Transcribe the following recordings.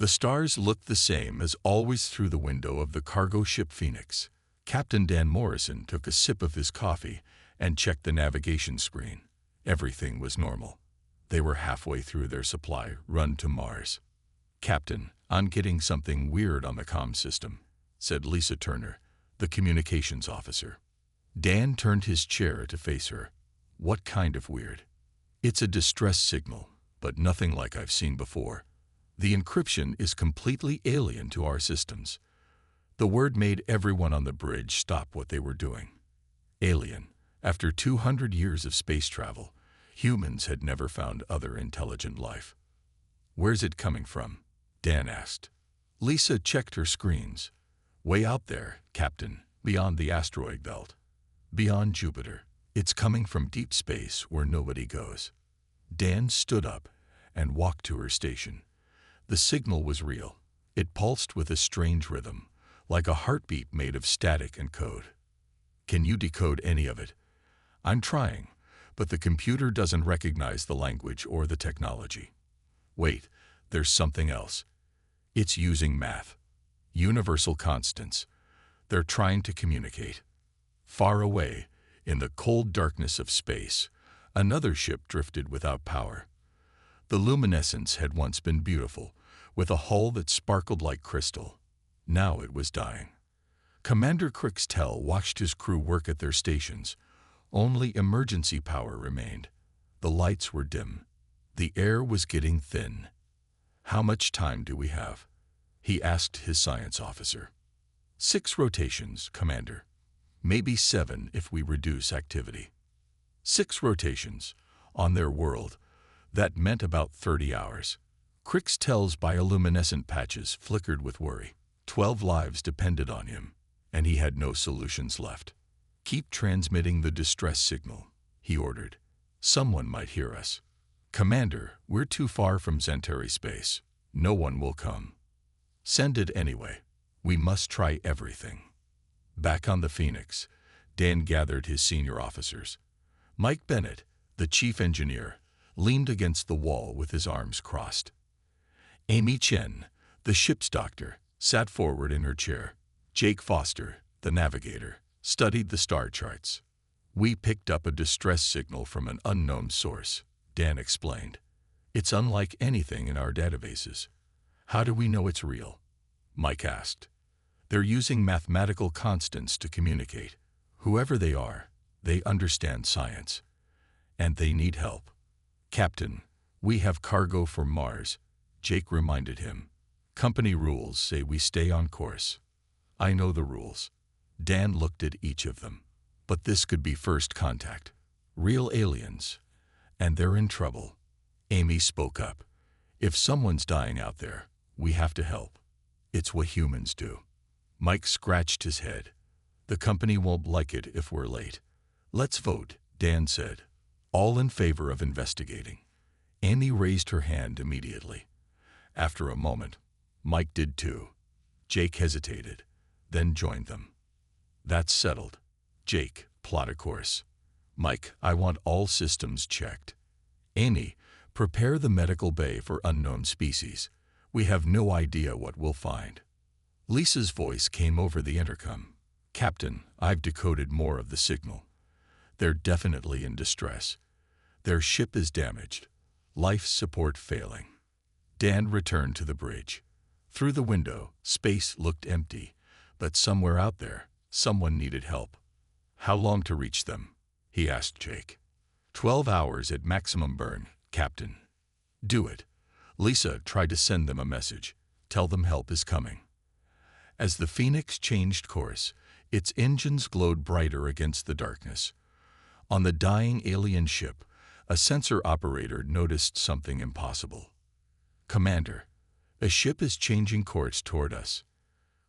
The stars looked the same as always through the window of the cargo ship Phoenix. Captain Dan Morrison took a sip of his coffee and checked the navigation screen. Everything was normal. They were halfway through their supply run to Mars. "Captain, I'm getting something weird on the comm system," said Lisa Turner, the communications officer. Dan turned his chair to face her. "What kind of weird?" "It's a distress signal, but nothing like I've seen before. The encryption is completely alien to our systems." The word made everyone on the bridge stop what they were doing. Alien. After 200 years of space travel, humans had never found other intelligent life. "Where's it coming from?" Dan asked. Lisa checked her screens. "Way out there, Captain, beyond the asteroid belt. Beyond Jupiter. It's coming from deep space where nobody goes." Dan stood up and walked to her station. The signal was real. It pulsed with a strange rhythm, like a heartbeat made of static and code. "Can you decode any of it?" "I'm trying, but the computer doesn't recognize the language or the technology." "Wait, there's something else. It's using math. Universal constants. They're trying to communicate." Far away, in the cold darkness of space, another ship drifted without power. The luminescence had once been beautiful, with a hull that sparkled like crystal. Now it was dying. Commander Crixtell watched his crew work at their stations. Only emergency power remained. The lights were dim. The air was getting thin. "How much time do we have?" he asked his science officer. 6 rotations, Commander. Maybe 7 if we reduce activity." 6 rotations. On their world, that meant about 30 hours. Crixtell's bioluminescent patches flickered with worry. 12 lives depended on him, and he had no solutions left. "Keep transmitting the distress signal," he ordered. "Someone might hear us." "Commander, we're too far from Zentari space. No one will come." "Send it anyway. We must try everything." Back on the Phoenix, Dan gathered his senior officers. Mike Bennett, the chief engineer, leaned against the wall with his arms crossed. Amy Chen, the ship's doctor, sat forward in her chair. Jake Foster, the navigator, studied the star charts. "We picked up a distress signal from an unknown source," Dan explained. "It's unlike anything in our databases." "How do we know it's real?" Mike asked. "They're using mathematical constants to communicate. Whoever they are, they understand science. And they need help." "Captain, we have cargo for Mars," Jake reminded him. "Company rules say we stay on course." "I know the rules." Dan looked at each of them. "But this could be first contact. Real aliens. And they're in trouble." Amy spoke up. "If someone's dying out there, we have to help. It's what humans do." Mike scratched his head. "The company won't like it if we're late." "Let's vote," Dan said. "All in favor of investigating." Amy raised her hand immediately. After a moment, Mike did too. Jake hesitated, then joined them. "That's settled. Jake, plot a course." "Mike, I want all systems checked." "Amy, prepare the medical bay for unknown species. We have no idea what we'll find." Lisa's voice came over the intercom. "Captain, I've decoded more of the signal. They're definitely in distress. Their ship is damaged. Life support failing." Dan returned to the bridge. Through the window, space looked empty, but somewhere out there, someone needed help. "How long to reach them?" he asked Jake. 12 hours at maximum burn, Captain." "Do it." Lisa tried to send them a message. "Tell them help is coming." As the Phoenix changed course, its engines glowed brighter against the darkness. On the dying alien ship, a sensor operator noticed something impossible. "Commander, a ship is changing course toward us."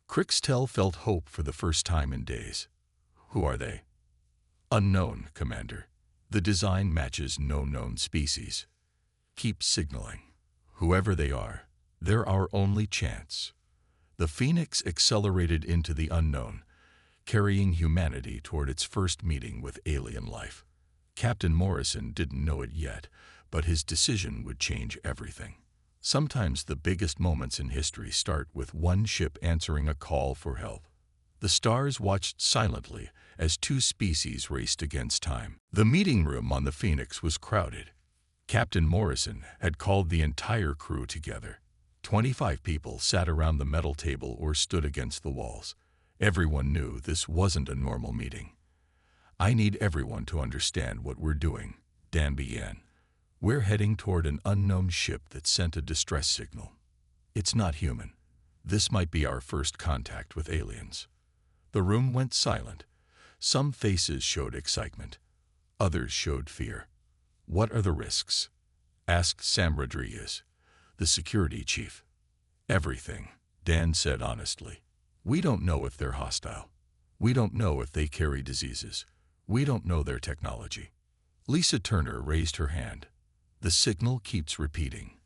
Crixtell felt hope for the first time in days. "Who are they?" "Unknown, Commander. The design matches no known species." "Keep signaling. Whoever they are, they're our only chance." The Phoenix accelerated into the unknown, carrying humanity toward its first meeting with alien life. Captain Morrison didn't know it yet, but his decision would change everything. Sometimes the biggest moments in history start with one ship answering a call for help. The stars watched silently as two species raced against time. The meeting room on the Phoenix was crowded. Captain Morrison had called the entire crew together. 25 people sat around the metal table or stood against the walls. Everyone knew this wasn't a normal meeting. "I need everyone to understand what we're doing," Dan began. "We're heading toward an unknown ship that sent a distress signal. It's not human. This might be our first contact with aliens." The room went silent. Some faces showed excitement. Others showed fear. "What are the risks?" asked Sam Rodriguez, the security chief. "Everything," Dan said honestly. "We don't know if they're hostile. We don't know if they carry diseases. We don't know their technology." Lisa Turner raised her hand. "The signal keeps repeating.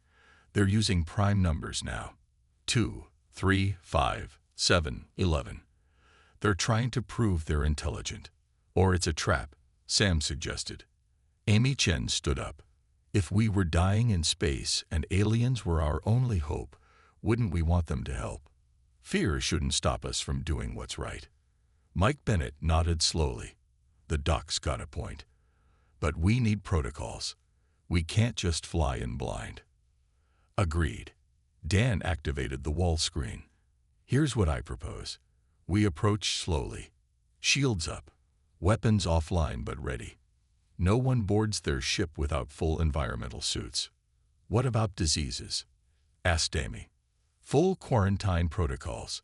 They're using prime numbers now. 2, 3, 5, 7, 11. They're trying to prove they're intelligent. Or it's a trap," Sam suggested. Amy Chen stood up. "If we were dying in space and aliens were our only hope, wouldn't we want them to help? Fear shouldn't stop us from doing what's right." Mike Bennett nodded slowly. "The doc's got a point. But we need protocols. We can't just fly in blind." "Agreed." Dan activated the wall screen. "Here's what I propose. We approach slowly. Shields up. Weapons offline but ready. No one boards their ship without full environmental suits." "What about diseases?" asked Amy. "Full quarantine protocols.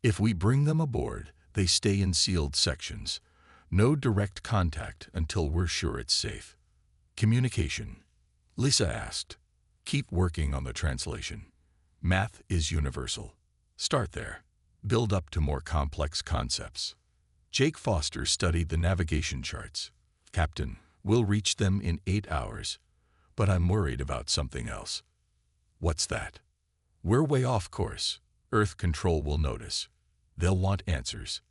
If we bring them aboard, they stay in sealed sections. No direct contact until we're sure it's safe." "Communication?" Lisa asked. "Keep working on the translation. Math is universal. Start there. Build up to more complex concepts." Jake Foster studied the navigation charts. "Captain, we'll reach them in 8 hours. But I'm worried about something else." "What's that?" "We're way off course. Earth Control will notice. They'll want answers."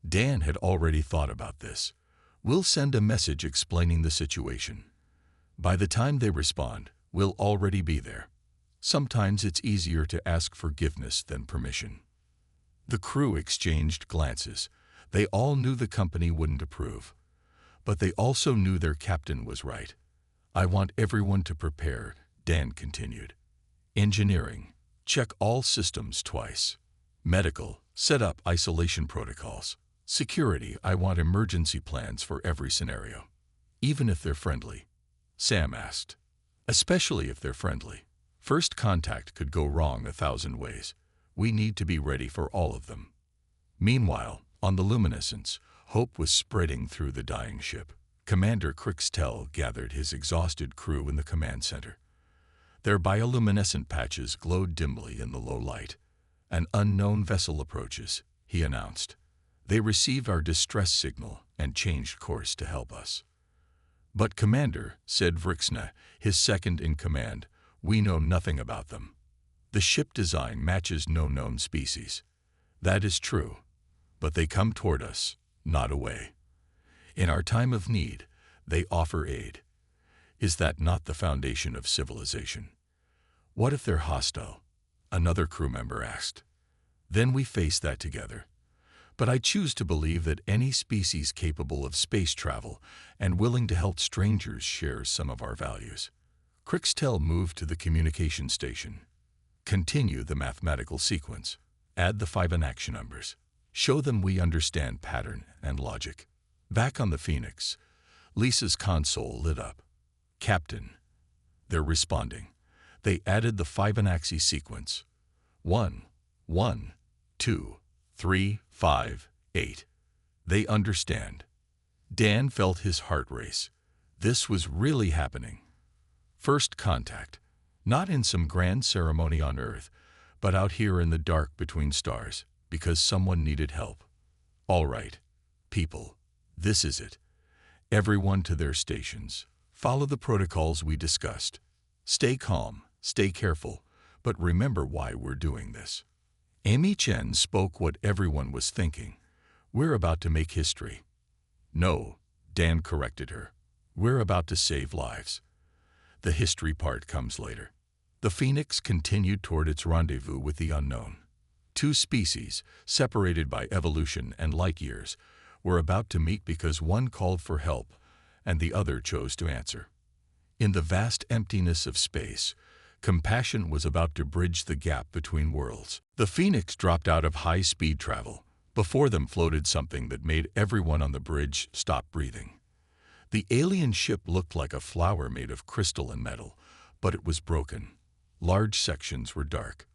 Dan had already thought about this. "We'll send a message explaining the situation. By the time they respond, we'll already be there. Sometimes it's easier to ask forgiveness than permission." The crew exchanged glances. They all knew the company wouldn't approve. But they also knew their captain was right. "I want everyone to prepare," Dan continued. "Engineering, check all systems twice. Medical, set up isolation protocols. Security, I want emergency plans for every scenario." "Even if they're friendly?" Sam asked. "Especially if they're friendly. First contact could go wrong 1,000 ways. We need to be ready for all of them." Meanwhile, on the Luminescence, hope was spreading through the dying ship. Commander Crixtel gathered his exhausted crew in the command center. Their bioluminescent patches glowed dimly in the low light. "An unknown vessel approaches," he announced. "They received our distress signal and changed course to help us." "But Commander," said Vrixna, his second in command, "we know nothing about them. The ship design matches no known species." "That is true. But they come toward us, not away. In our time of need, they offer aid. Is that not the foundation of civilization?" "What if they're hostile?" another crew member asked. "Then we face that together. But I choose to believe that any species capable of space travel and willing to help strangers shares some of our values." Crixtel moved to the communication station. "Continue the mathematical sequence. Add the Fibonacci numbers. Show them we understand pattern and logic." Back on the Phoenix, Lisa's console lit up. "Captain." They're responding. They added the Fibonacci sequence. 1, 1, 2, 3, 5, 8. They understand. Dan felt his heart race. This was really happening. First contact. Not in some grand ceremony on Earth, but out here in the dark between stars, because someone needed help. "All right, people, this is it. Everyone to their stations. Follow the protocols we discussed. Stay calm, stay careful, but remember why we're doing this." Amy Chen spoke what everyone was thinking. "We're about to make history." "No," Dan corrected her. "We're about to save lives. The history part comes later." The Phoenix continued toward its rendezvous with the unknown. Two species, separated by evolution and light years, were about to meet because one called for help and the other chose to answer. In the vast emptiness of space, compassion was about to bridge the gap between worlds. The Phoenix dropped out of high-speed travel. Before them floated something that made everyone on the bridge stop breathing. The alien ship looked like a flower made of crystal and metal, but it was broken. Large sections were dark.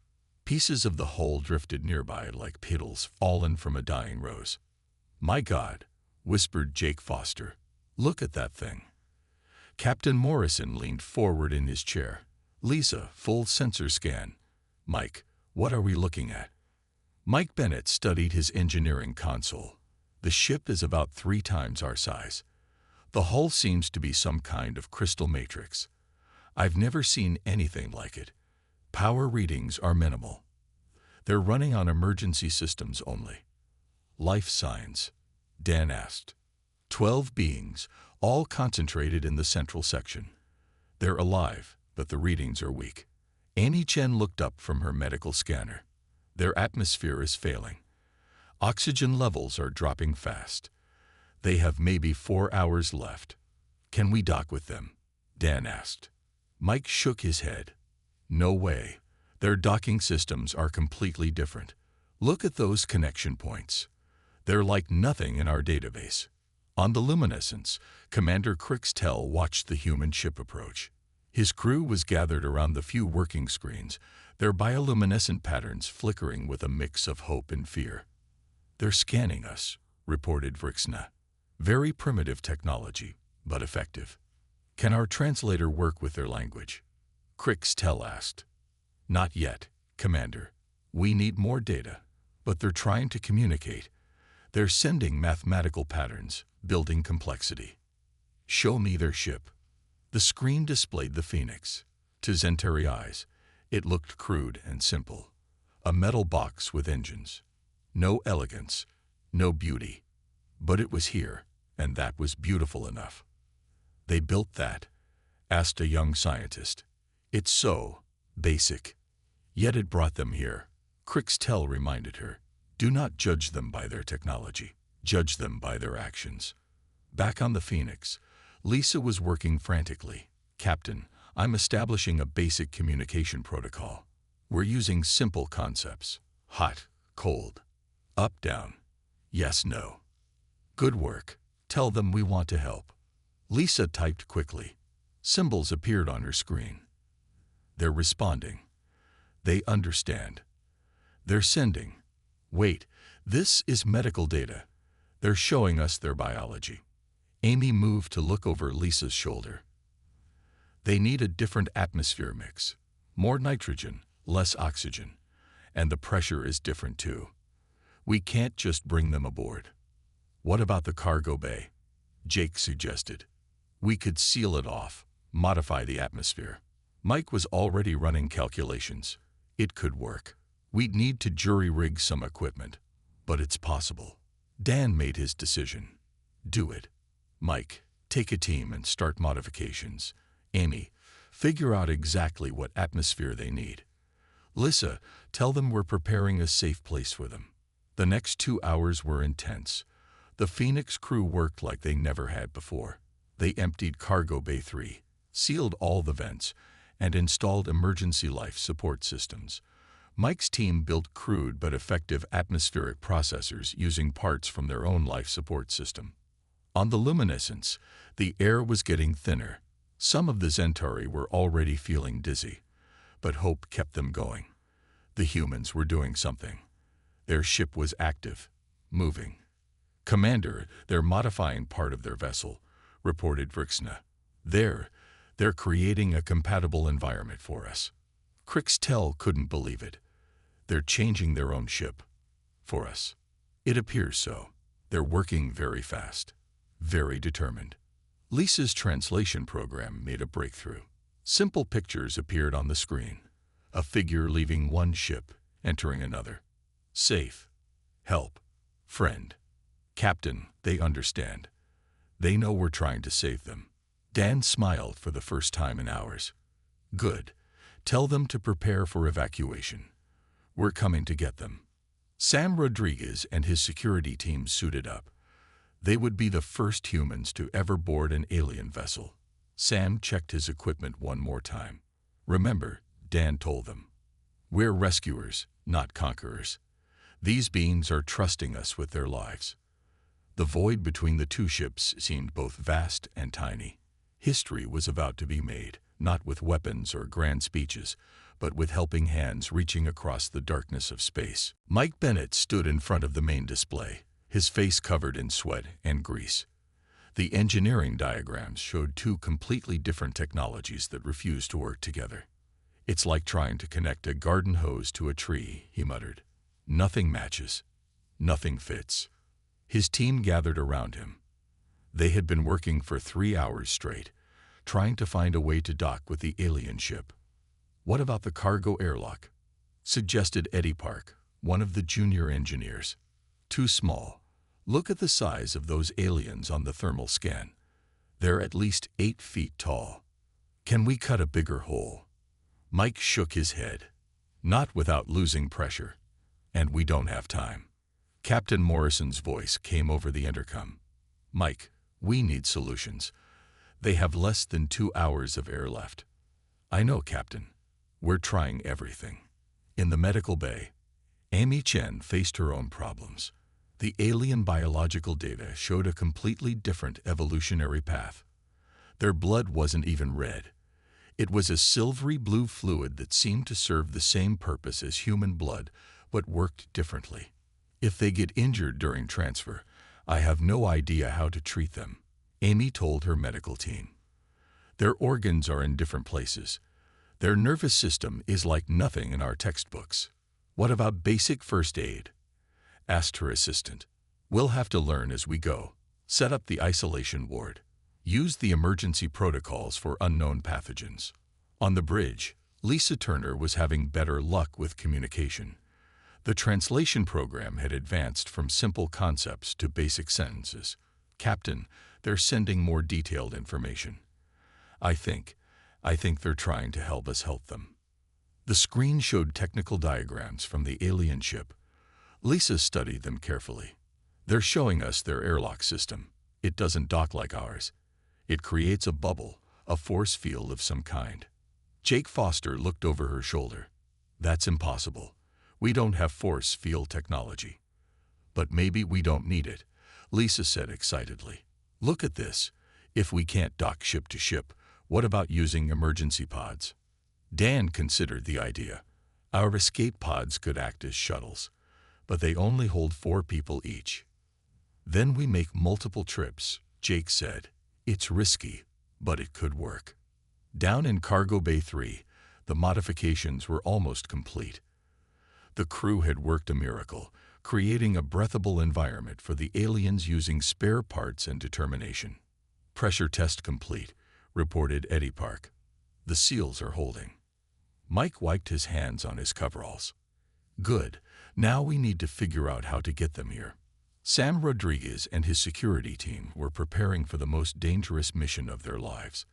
Pieces of the hull drifted nearby like petals fallen from a dying rose. "My God," whispered Jake Foster. "Look at that thing." Captain Morrison leaned forward in his chair. "Lisa, full sensor scan." "Mike, what are we looking at?" Mike Bennett studied his engineering console. "The ship is about 3 times our size. The hull seems to be some kind of crystal matrix. I've never seen anything like it. Power readings are minimal. They're running on emergency systems only." "Life signs?" Dan asked. 12 beings, all concentrated in the central section. "They're alive, but the readings are weak." Annie Chen looked up from her medical scanner. "Their atmosphere is failing. Oxygen levels are dropping fast. They have maybe 4 hours left." "Can we dock with them?" Dan asked. Mike shook his head. "No way. Their docking systems are completely different. Look at those connection points. They're like nothing in our database." On the luminescence, Commander Crixtell watched the human ship approach. His crew was gathered around the few working screens, their bioluminescent patterns flickering with a mix of hope and fear. "They're scanning us," reported Vrixna. "Very primitive technology, but effective." "Can our translator work with their language?" Crixtell asked. "Not yet, Commander. We need more data, but they're trying to communicate. They're sending mathematical patterns, building complexity." "Show me their ship." The screen displayed the Phoenix. To Zentari eyes, it looked crude and simple. A metal box with engines. No elegance, no beauty. But it was here, and that was beautiful enough. "They built that?" asked a young scientist. "It's so basic. Yet it brought them here." Crixtell reminded her. "Do not judge them by their technology. Judge them by their actions." Back on the Phoenix, Lisa was working frantically. "Captain, I'm establishing a basic communication protocol. We're using simple concepts. Hot, cold, up, down, yes, no." "Good work. Tell them we want to help." Lisa typed quickly. Symbols appeared on her screen. "They're responding. They understand. They're sending. Wait, this is medical data. They're showing us their biology." Amy moved to look over Lisa's shoulder. "They need a different atmosphere mix. More nitrogen, less oxygen. And the pressure is different too. We can't just bring them aboard." "What about the cargo bay?" Jake suggested. "We could seal it off, modify the atmosphere." Mike was already running calculations. It could work. We'd need to jury-rig some equipment, but it's possible. Dan made his decision. "Do it. Mike, take a team and start modifications. Amy, figure out exactly what atmosphere they need. Lisa, tell them we're preparing a safe place for them." The next 2 hours were intense. The Phoenix crew worked like they never had before. They emptied Cargo Bay 3, sealed all the vents, and installed emergency life support systems. Mike's team built crude but effective atmospheric processors using parts from their own life support system. On the luminescence, the air was getting thinner. Some of the Zentari were already feeling dizzy, but hope kept them going. The humans were doing something. Their ship was active, moving. "Commander, they're modifying part of their vessel," reported Vrixna. They're creating a compatible environment for us." Crixtell couldn't believe it. "They're changing their own ship. For us." "It appears so. They're working very fast. Very determined." Lisa's translation program made a breakthrough. Simple pictures appeared on the screen. A figure leaving one ship, entering another. Safe. Help. Friend. Captain, they understand. They know we're trying to save them. Dan smiled for the first time in hours. "Good. Tell them to prepare for evacuation. We're coming to get them. Sam Rodriguez and his security team suited up. They would be the first humans to ever board an alien vessel. Sam checked his equipment one more time. Remember, Dan told them, we're rescuers, not conquerors. These beings are trusting us with their lives. The void between the two ships seemed both vast and tiny. History was about to be made, not with weapons or grand speeches, but with helping hands reaching across the darkness of space. Mike Bennett stood in front of the main display, his face covered in sweat and grease. The engineering diagrams showed two completely different technologies that refused to work together. It's like trying to connect a garden hose to a tree, he muttered. Nothing matches. Nothing fits. His team gathered around him. They had been working for 3 hours straight, trying to find a way to dock with the alien ship. What about the cargo airlock? Suggested Eddie Park, one of the junior engineers. Too small. Look at the size of those aliens on the thermal scan. They're at least 8 feet tall. Can we cut a bigger hole? Mike shook his head. Not without losing pressure. And we don't have time. Captain Morrison's voice came over the intercom. Mike, we need solutions. They have less than 2 hours of air left. I know, Captain. We're trying everything. In the medical bay, Amy Chen faced her own problems. The alien biological data showed a completely different evolutionary path. Their blood wasn't even red. It was a silvery blue fluid that seemed to serve the same purpose as human blood, but worked differently. If they get injured during transfer, I have no idea how to treat them, Amy told her medical team. Their organs are in different places. Their nervous system is like nothing in our textbooks. What about basic first aid? Asked her assistant. We'll have to learn as we go. Set up the isolation ward. Use the emergency protocols for unknown pathogens. On the bridge, Lisa Turner was having better luck with communication. The translation program had advanced from simple concepts to basic sentences. Captain, they're sending more detailed information. I think they're trying to help us help them. The screen showed technical diagrams from the alien ship. Lisa studied them carefully. They're showing us their airlock system. It doesn't dock like ours. It creates a bubble, a force field of some kind. Jake Foster looked over her shoulder. That's impossible. We don't have force field technology. But maybe we don't need it, Lisa said excitedly. Look at this. If we can't dock ship to ship, what about using emergency pods? Dan considered the idea. Our escape pods could act as shuttles, but they only hold 4 people each. Then we make multiple trips, Jake said. It's risky, but it could work. Down in Cargo Bay 3, the modifications were almost complete. The crew had worked a miracle, creating a breathable environment for the aliens using spare parts and determination. Pressure test complete, reported Eddie Park. The seals are holding. Mike wiped his hands on his coveralls. Good. Now we need to figure out how to get them here. Sam Rodriguez and his security team were preparing for the most dangerous mission of their lives.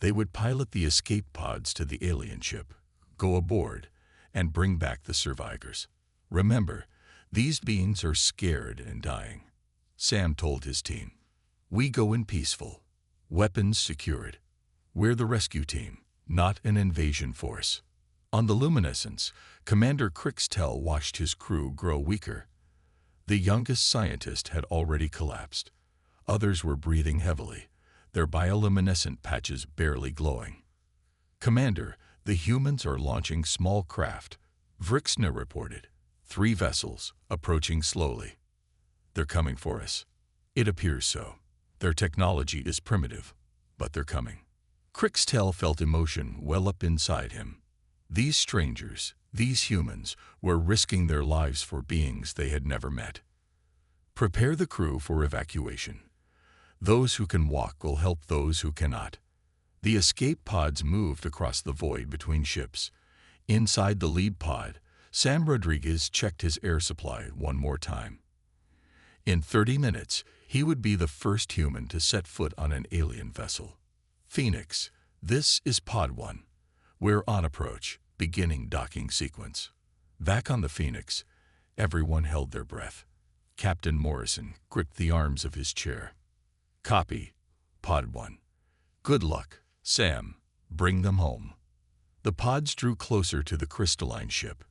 They would pilot the escape pods to the alien ship, go aboard, and bring back the survivors. Remember, these beings are scared and dying. Sam told his team. We go in peaceful. Weapons secured. We're the rescue team, not an invasion force. On the luminescence, Commander Crixtell watched his crew grow weaker. The youngest scientist had already collapsed. Others were breathing heavily, their bioluminescent patches barely glowing. Commander, the humans are launching small craft, Vrixna reported. 3 vessels, approaching slowly. They're coming for us. It appears so. Their technology is primitive, but they're coming. Crixtell felt emotion well up inside him. These strangers, these humans, were risking their lives for beings they had never met. Prepare the crew for evacuation. Those who can walk will help those who cannot. The escape pods moved across the void between ships. Inside the lead pod, Sam Rodriguez checked his air supply one more time. In 30 minutes, he would be the first human to set foot on an alien vessel. Phoenix, this is Pod 1. We're on approach, beginning docking sequence. Back on the Phoenix, everyone held their breath. Captain Morrison gripped the arms of his chair. Copy. Pod 1. Good luck, Sam. Bring them home. The pods drew closer to the crystalline ship.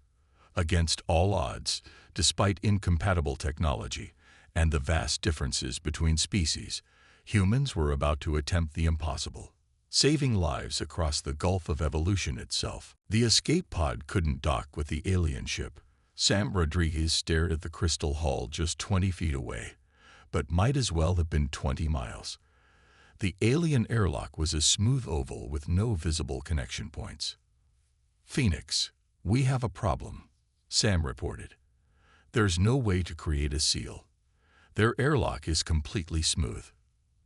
Against all odds, despite incompatible technology and the vast differences between species, humans were about to attempt the impossible, saving lives across the gulf of evolution itself. The escape pod couldn't dock with the alien ship. Sam Rodriguez stared at the crystal hull just 20 feet away, but might as well have been 20 miles. The alien airlock was a smooth oval with no visible connection points. Phoenix, we have a problem, Sam reported. There's no way to create a seal. Their airlock is completely smooth.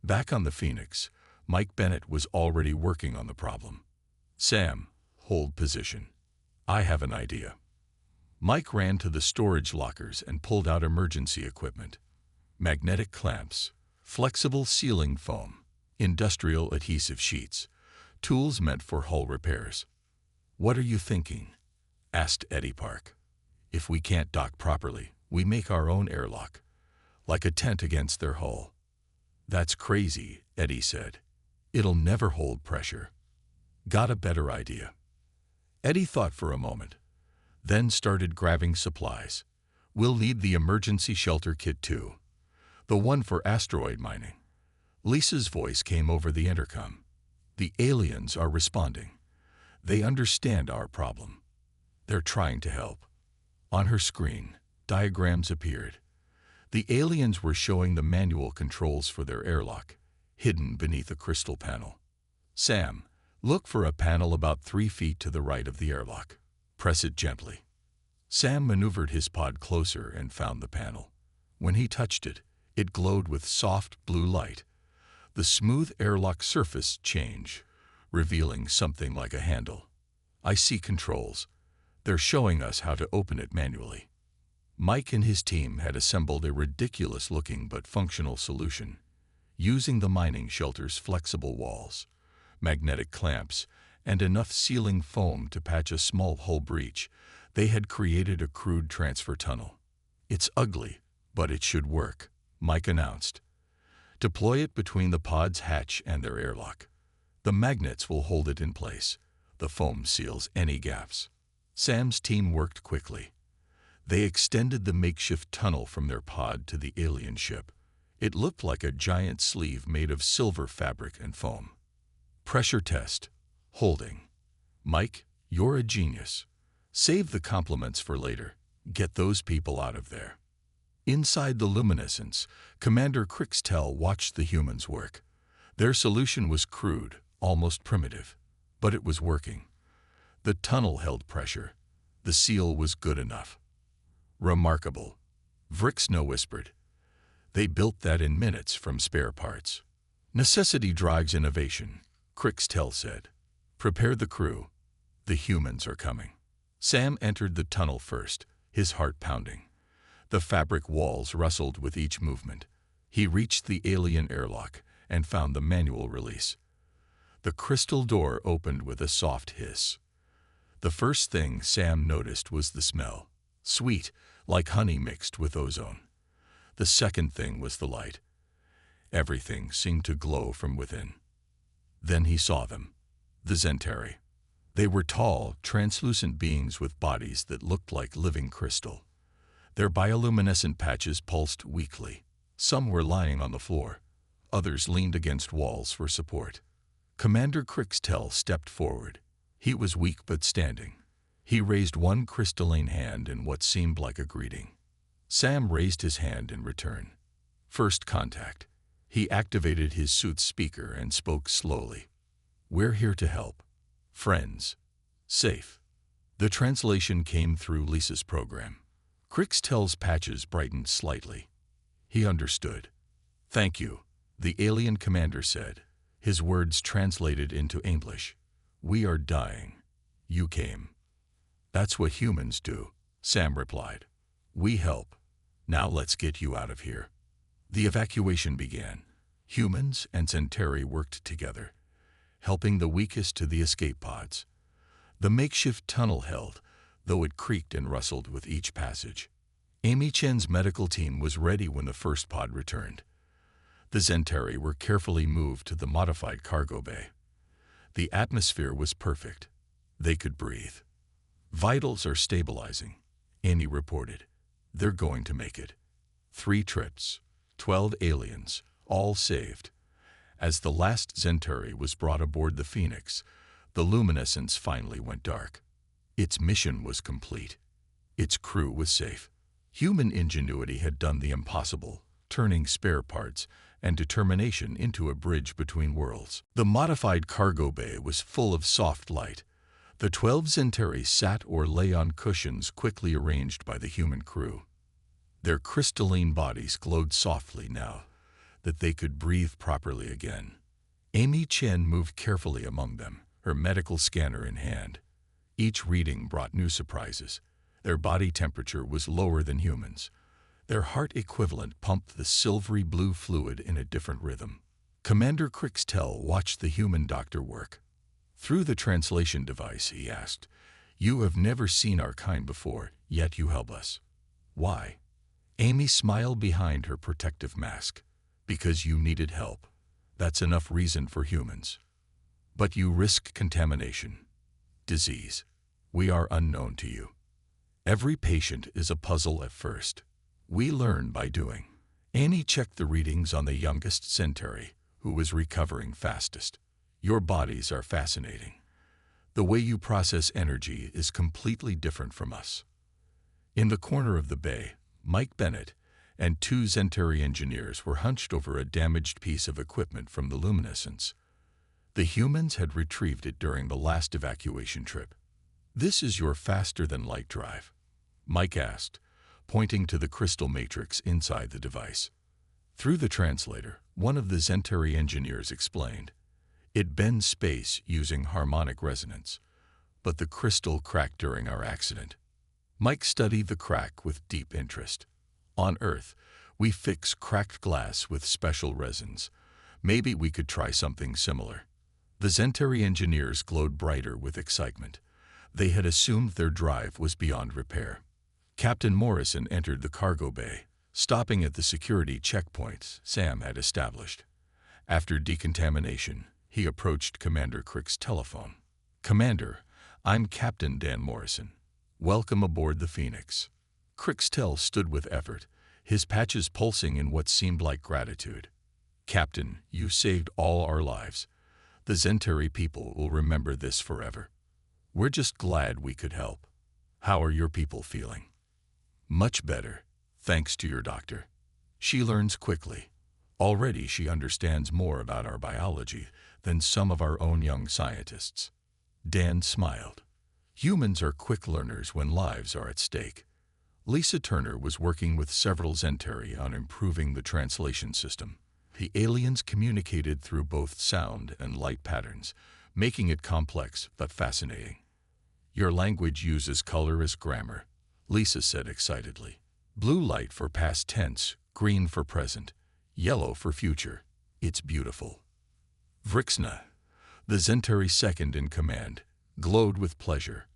Back on the Phoenix, Mike Bennett was already working on the problem. Sam, hold position. I have an idea. Mike ran to the storage lockers and pulled out emergency equipment. Magnetic clamps, flexible sealing foam, industrial adhesive sheets, tools meant for hull repairs. What are you thinking? Asked Eddie Park. If we can't dock properly, we make our own airlock, like a tent against their hull. That's crazy, Eddie said. It'll never hold pressure. Got a better idea. Eddie thought for a moment, then started grabbing supplies. We'll need the emergency shelter kit too, the one for asteroid mining. Lisa's voice came over the intercom. The aliens are responding. They understand our problem. They're trying to help. On her screen, diagrams appeared. The aliens were showing the manual controls for their airlock, hidden beneath a crystal panel. Sam, look for a panel about 3 feet to the right of the airlock. Press it gently. Sam maneuvered his pod closer and found the panel. When he touched it, it glowed with soft blue light. The smooth airlock surface changed, revealing something like a handle. I see controls. They're showing us how to open it manually. Mike and his team had assembled a ridiculous-looking but functional solution. Using the mining shelter's flexible walls, magnetic clamps, and enough sealing foam to patch a small hull breach, they had created a crude transfer tunnel. It's ugly, but it should work, Mike announced. Deploy it between the pod's hatch and their airlock. The magnets will hold it in place. The foam seals any gaps. Sam's team worked quickly. They extended the makeshift tunnel from their pod to the alien ship. It looked like a giant sleeve made of silver fabric and foam. Pressure test. Holding. Mike, you're a genius. Save the compliments for later. Get those people out of there. Inside the luminescence, Commander Crixtell watched the humans work. Their solution was crude, almost primitive, but it was working. The tunnel held pressure. The seal was good enough. Remarkable, Vrixno whispered. They built that in minutes from spare parts. Necessity drives innovation, Crixtell said. Prepare the crew. The humans are coming. Sam entered the tunnel first, his heart pounding. The fabric walls rustled with each movement. He reached the alien airlock and found the manual release. The crystal door opened with a soft hiss. The first thing Sam noticed was the smell, sweet, like honey mixed with ozone. The second thing was the light. Everything seemed to glow from within. Then he saw them, the Zentari. They were tall, translucent beings with bodies that looked like living crystal. Their bioluminescent patches pulsed weakly. Some were lying on the floor. Others leaned against walls for support. Commander Crixtell stepped forward. He was weak but standing. He raised one crystalline hand in what seemed like a greeting. Sam raised his hand in return. First contact. He activated his suit's speaker and spoke slowly. We're here to help. Friends. Safe. The translation came through Lisa's program. Crixtell's patches brightened slightly. He understood. Thank you, the alien commander said, his words translated into English. We are dying. You came. That's what humans do, Sam replied. We help. Now let's get you out of here. The evacuation began. Humans and Centauri worked together, helping the weakest to the escape pods. The makeshift tunnel held, though it creaked and rustled with each passage. Amy Chen's medical team was ready when the first pod returned. The Zentari were carefully moved to the modified cargo bay. The atmosphere was perfect. They could breathe. "Vitals are stabilizing," Amy reported. "They're going to make it. 3 trips, 12 aliens, all saved." As the last Zentari was brought aboard the Phoenix, the luminescence finally went dark. Its mission was complete. Its crew was safe. Human ingenuity had done the impossible, turning spare parts and determination into a bridge between worlds. The modified cargo bay was full of soft light. The 12 Zentari sat or lay on cushions quickly arranged by the human crew. Their crystalline bodies glowed softly now that they could breathe properly again. Amy Chen moved carefully among them, her medical scanner in hand. Each reading brought new surprises. Their body temperature was lower than humans. Their heart equivalent pumped the silvery blue fluid in a different rhythm. Commander Crixtel watched the human doctor work. Through the translation device, he asked, "You have never seen our kind before, yet you help us. Why?" Amy smiled behind her protective mask. "Because you needed help. That's enough reason for humans. But you risk contamination, disease. We are unknown to you. Every patient is a puzzle at first. We learn by doing." Annie checked the readings on the youngest Centauri, who was recovering fastest. "Your bodies are fascinating. The way you process energy is completely different from us." In the corner of the bay, Mike Bennett and 2 Zentari engineers were hunched over a damaged piece of equipment from the luminescence. The humans had retrieved it during the last evacuation trip. "This is your faster-than-light drive?" Mike asked, pointing to the crystal matrix inside the device. Through the translator, one of the Zentari engineers explained, "It bends space using harmonic resonance, but the crystal cracked during our accident." Mike studied the crack with deep interest. "On Earth, we fix cracked glass with special resins. Maybe we could try something similar." The Zentari engineers glowed brighter with excitement. They had assumed their drive was beyond repair. Captain Morrison entered the cargo bay, stopping at the security checkpoints Sam had established. After decontamination, he approached Commander Crick's telephone. "Commander, I'm Captain Dan Morrison. Welcome aboard the Phoenix." Crixtel stood with effort, his patches pulsing in what seemed like gratitude. "Captain, you saved all our lives. The Zentari people will remember this forever. We're just glad we could help. How are your people feeling?" "Much better, thanks to your doctor. She learns quickly. Already she understands more about our biology than some of our own young scientists." Dan smiled. "Humans are quick learners when lives are at stake." Lisa Turner was working with several Zentari on improving the translation system. The aliens communicated through both sound and light patterns, making it complex but fascinating. "Your language uses color as grammar," Lisa said excitedly. "Blue light for past tense, green for present, yellow for future. It's beautiful." Vrixna, the Zentari second in command, glowed with pleasure.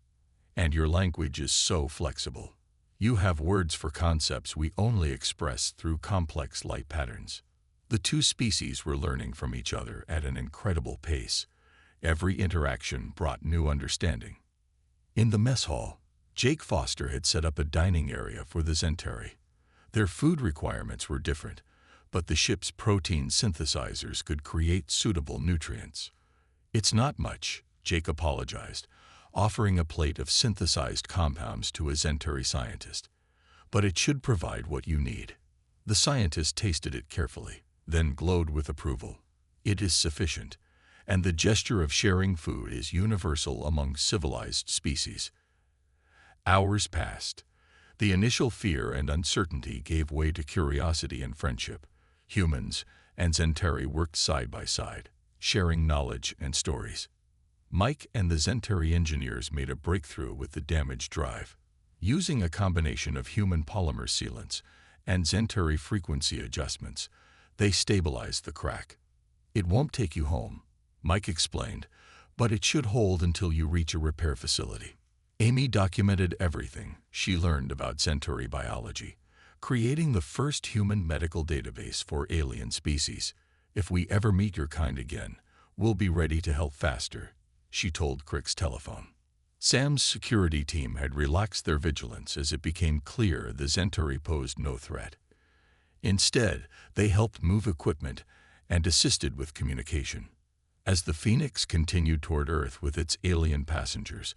"And your language is so flexible. You have words for concepts we only express through complex light patterns." The 2 species were learning from each other at an incredible pace. Every interaction brought new understanding. In the mess hall, Jake Foster had set up a dining area for the Zentari. Their food requirements were different, but the ship's protein synthesizers could create suitable nutrients. "It's not much," Jake apologized, offering a plate of synthesized compounds to a Zentari scientist. "But it should provide what you need." The scientist tasted it carefully, then glowed with approval. "It is sufficient, and the gesture of sharing food is universal among civilized species." Hours passed. The initial fear and uncertainty gave way to curiosity and friendship. Humans and Zentari worked side by side, sharing knowledge and stories. Mike and the Zentari engineers made a breakthrough with the damaged drive. Using a combination of human polymer sealants and Zentari frequency adjustments, they stabilized the crack. "It won't take you home," Mike explained, but it should hold until you reach a repair facility. Amy documented everything she learned about Centauri biology, creating the first human medical database for alien species. If we ever meet your kind again, we'll be ready to help faster, she told Crick's telephone. Sam's security team had relaxed their vigilance as it became clear the Centauri posed no threat. Instead, they helped move equipment and assisted with communication. As the Phoenix continued toward Earth with its alien passengers,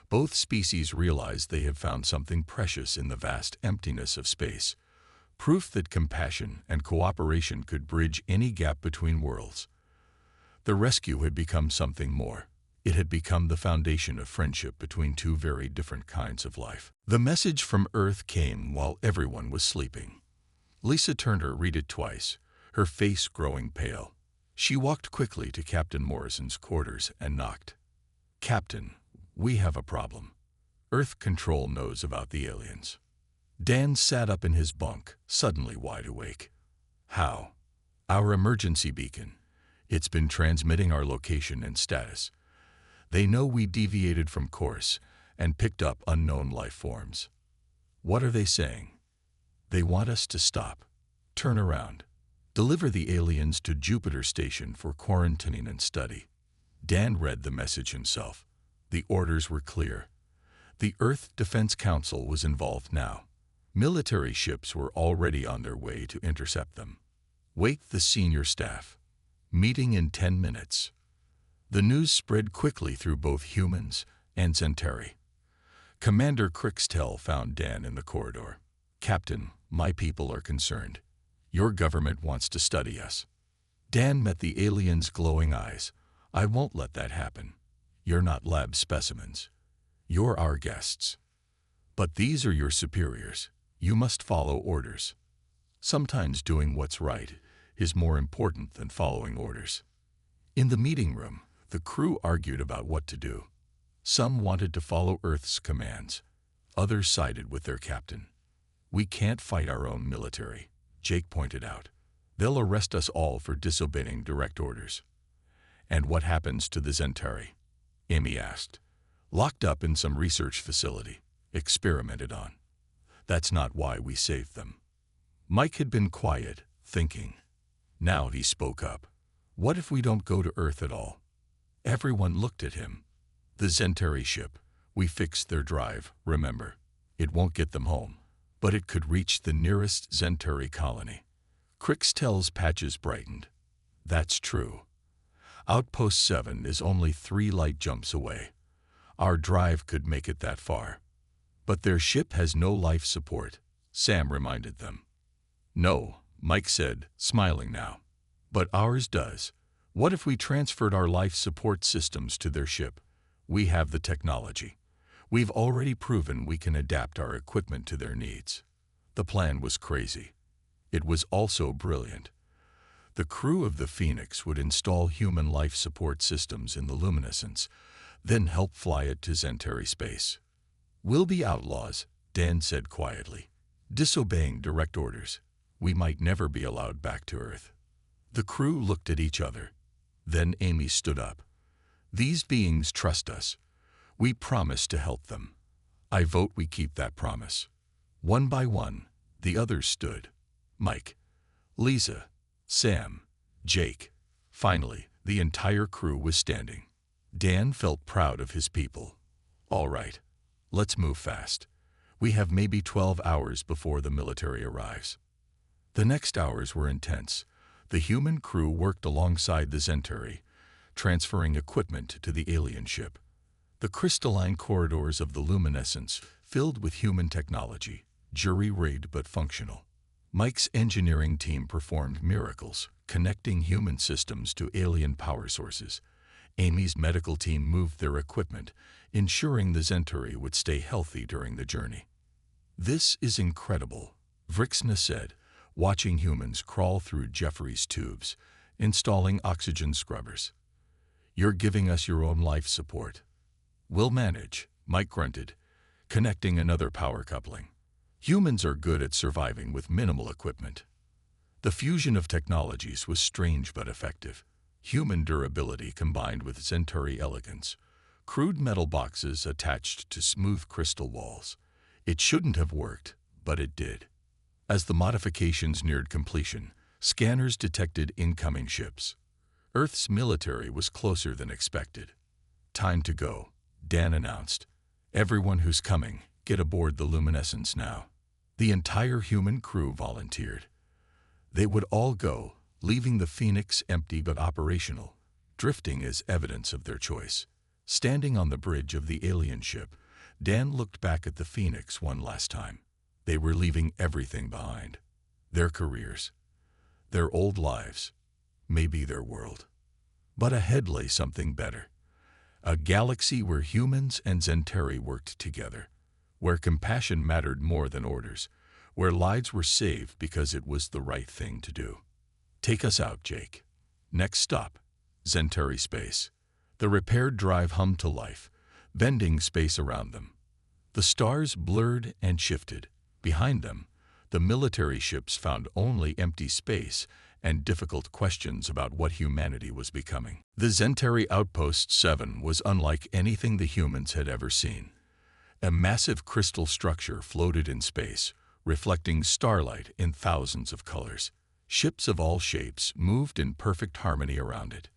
both species realized they had found something precious in the vast emptiness of space, proof that compassion and cooperation could bridge any gap between worlds. The rescue had become something more. It had become the foundation of friendship between two very different kinds of life. The message from Earth came while everyone was sleeping. Lisa Turner read it twice, her face growing pale. She walked quickly to Captain Morrison's quarters and knocked. "Captain, we have a problem. Earth Control knows about the aliens." Dan sat up in his bunk, suddenly wide awake. "How?" "Our emergency beacon. It's been transmitting our location and status. They know we deviated from course and picked up unknown life forms." "What are they saying?" "They want us to stop. Turn around. Deliver the aliens to Jupiter Station for quarantining and study." Dan read the message himself. The orders were clear. The Earth Defense Council was involved now. Military ships were already on their way to intercept them. "Wake the senior staff. Meeting in 10 minutes. The news spread quickly through both humans and Centauri. Commander Crickstell found Dan in the corridor. "Captain, my people are concerned. Your government wants to study us." Dan met the alien's glowing eyes. "I won't let that happen. You're not lab specimens. You're our guests. But these are your superiors. You must follow orders. Sometimes doing what's right is more important than following orders." In the meeting room, the crew argued about what to do. Some wanted to follow Earth's commands. Others sided with their captain. "We can't fight our own military," Jake pointed out. "They'll arrest us all for disobeying direct orders." "And what happens to the Centauri?" Amy asked. "Locked up in some research facility, experimented on. That's not why we saved them." Mike had been quiet, thinking. Now he spoke up. "What if we don't go to Earth at all?" Everyone looked at him. "The Centauri ship. We fixed their drive, remember? It won't get them home, but it could reach the nearest Centauri colony." Crickstell's patches brightened. "That's true. Outpost 7 is only 3 light jumps away. Our drive could make it that far. But their ship has no life support," Sam reminded them. "No," Mike said, smiling now. "But ours does. What if we transferred our life support systems to their ship? We have the technology. We've already proven we can adapt our equipment to their needs." The plan was crazy. It was also brilliant. The crew of the Phoenix would install human life support systems in the luminescence, then help fly it to Centauri space. "We'll be outlaws," Dan said quietly, "disobeying direct orders. We might never be allowed back to Earth." The crew looked at each other. Then Amy stood up. "These beings trust us. We promise to help them. I vote we keep that promise." One by one, the others stood. Mike, Lisa, Sam, Jake. Finally, the entire crew was standing. Dan felt proud of his people. "All right, let's move fast. We have maybe 12 hours before the military arrives." The next hours were intense. The human crew worked alongside the Centauri, transferring equipment to the alien ship. The crystalline corridors of the luminescence filled with human technology, jury-rigged but functional. Mike's engineering team performed miracles, connecting human systems to alien power sources. Amy's medical team moved their equipment, ensuring the Centauri would stay healthy during the journey. "This is incredible," Vrixna said, watching humans crawl through Jeffrey's tubes, installing oxygen scrubbers. "You're giving us your own life support." "We'll manage," Mike grunted, connecting another power coupling. Humans are good at surviving with minimal equipment. The fusion of technologies was strange but effective. Human durability combined with Centauri elegance. Crude metal boxes attached to smooth crystal walls. It shouldn't have worked, but it did. As the modifications neared completion, scanners detected incoming ships. Earth's military was closer than expected. "Time to go," Dan announced. "Everyone who's coming, get aboard the Luminescence now." The entire human crew volunteered. They would all go, leaving the Phoenix empty but operational, drifting as evidence of their choice. Standing on the bridge of the alien ship, Dan looked back at the Phoenix one last time. They were leaving everything behind. Their careers, their old lives, maybe their world. But ahead lay something better. A galaxy where humans and Centauri worked together, where compassion mattered more than orders, where lives were saved because it was the right thing to do. "Take us out, Jake." Next stop, Centauri space. The repaired drive hummed to life, bending space around them. The stars blurred and shifted. Behind them, the military ships found only empty space and difficult questions about what humanity was becoming. The Centauri Outpost 7 was unlike anything the humans had ever seen. A massive crystal structure floated in space, reflecting starlight in thousands of colors. Ships of all shapes moved in perfect harmony around it.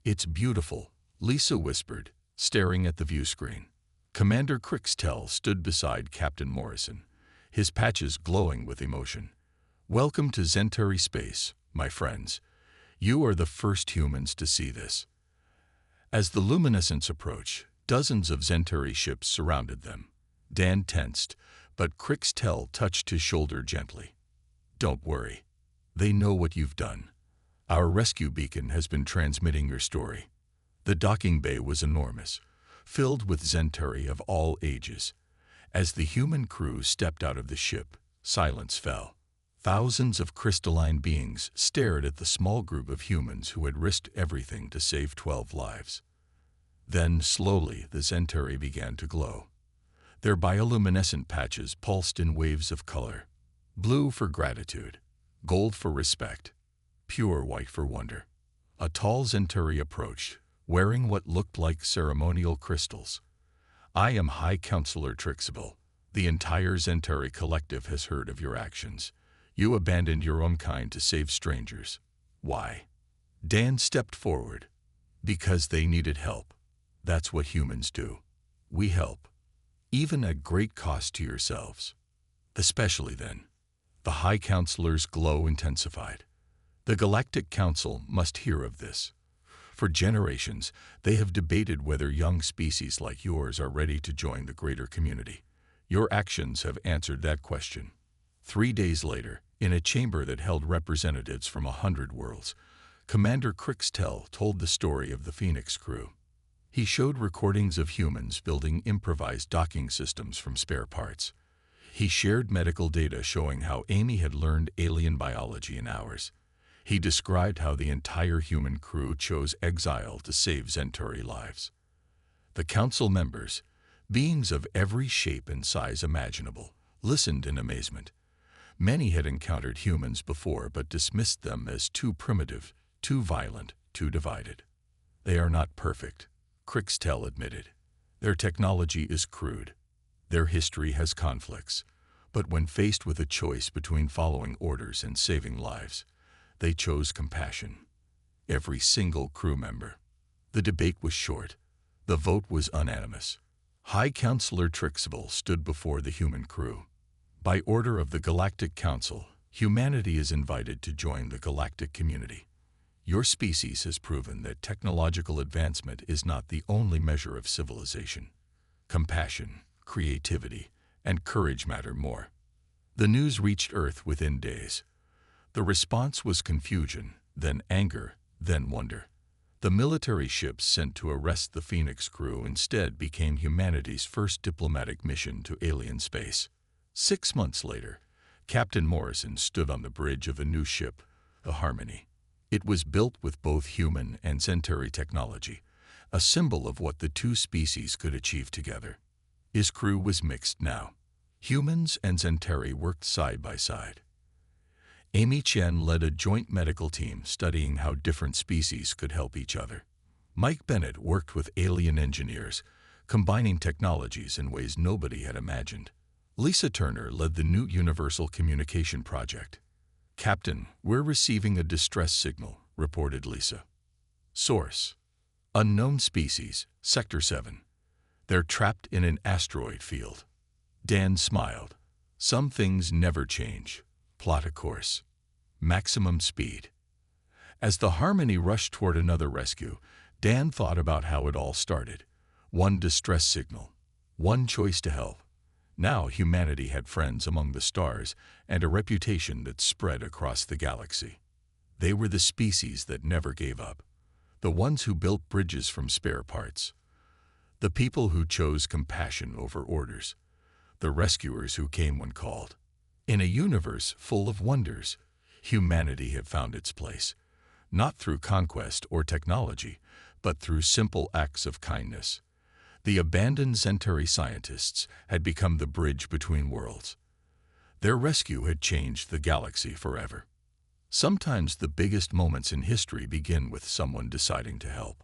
"It's beautiful," Lisa whispered, staring at the view screen. Commander Crixtell stood beside Captain Morrison, his patches glowing with emotion. "Welcome to Centauri space, my friends. You are the first humans to see this." As the Luminescence approached, dozens of Centauri ships surrounded them. Dan tensed, but Crixtell touched his shoulder gently. "Don't worry. They know what you've done. Our rescue beacon has been transmitting your story." The docking bay was enormous, filled with Centauri of all ages. As the human crew stepped out of the ship, silence fell. Thousands of crystalline beings stared at the small group of humans who had risked everything to save 12 lives. Then, slowly, the Centauri began to glow. Their bioluminescent patches pulsed in waves of color. Blue for gratitude, gold for respect, pure white for wonder. A tall Centauri approached, wearing what looked like ceremonial crystals. "I am High Counselor Trixable. The entire Centauri collective has heard of your actions. You abandoned your own kind to save strangers. Why?" Dan stepped forward. "Because they needed help. That's what humans do. We help. Even at great cost to yourselves." "Especially then." The High Counselor's glow intensified. "The Galactic Council must hear of this. For generations, they have debated whether young species like yours are ready to join the greater community. Your actions have answered that question." 3 days later, in a chamber that held representatives from 100 worlds, Commander Crixtell told the story of the Phoenix crew. He showed recordings of humans building improvised docking systems from spare parts. He shared medical data showing how Amy had learned alien biology in hours. He described how the entire human crew chose exile to save Centauri lives. The council members, beings of every shape and size imaginable, listened in amazement. Many had encountered humans before but dismissed them as too primitive, too violent, too divided. "They are not perfect," Crixtell admitted. "Their technology is crude. Their history has conflicts. But when faced with a choice between following orders and saving lives, they chose compassion. Every single crew member." The debate was short. The vote was unanimous. High Counselor Trixable stood before the human crew. "By order of the Galactic Council, humanity is invited to join the galactic community. Your species has proven that technological advancement is not the only measure of civilization. Compassion, creativity, and courage matter more." The news reached Earth within days. The response was confusion, then anger, then wonder. The military ships sent to arrest the Phoenix crew instead became humanity's first diplomatic mission to alien space. 6 months later, Captain Morrison stood on the bridge of a new ship, the Harmony. It was built with both human and Centauri technology, a symbol of what the two species could achieve together. His crew was mixed now. Humans and Centauri worked side by side. Amy Chen led a joint medical team studying how different species could help each other. Mike Bennett worked with alien engineers, combining technologies in ways nobody had imagined. Lisa Turner led the new Universal Communication Project. "Captain, we're receiving a distress signal," reported Lisa. Source: Unknown Species, Sector 7. "They're trapped in an asteroid field." Dan smiled. "Some things never change. Plot a course. Maximum speed." As the Harmony rushed toward another rescue, Dan thought about how it all started. One distress signal. One choice to help. Now humanity had friends among the stars and a reputation that spread across the galaxy. They were the species that never gave up. The ones who built bridges from spare parts. The people who chose compassion over orders. The rescuers who came when called. In a universe full of wonders, humanity had found its place, not through conquest or technology, but through simple acts of kindness. The abandoned Centauri scientists had become the bridge between worlds. Their rescue had changed the galaxy forever. Sometimes the biggest moments in history begin with someone deciding to help.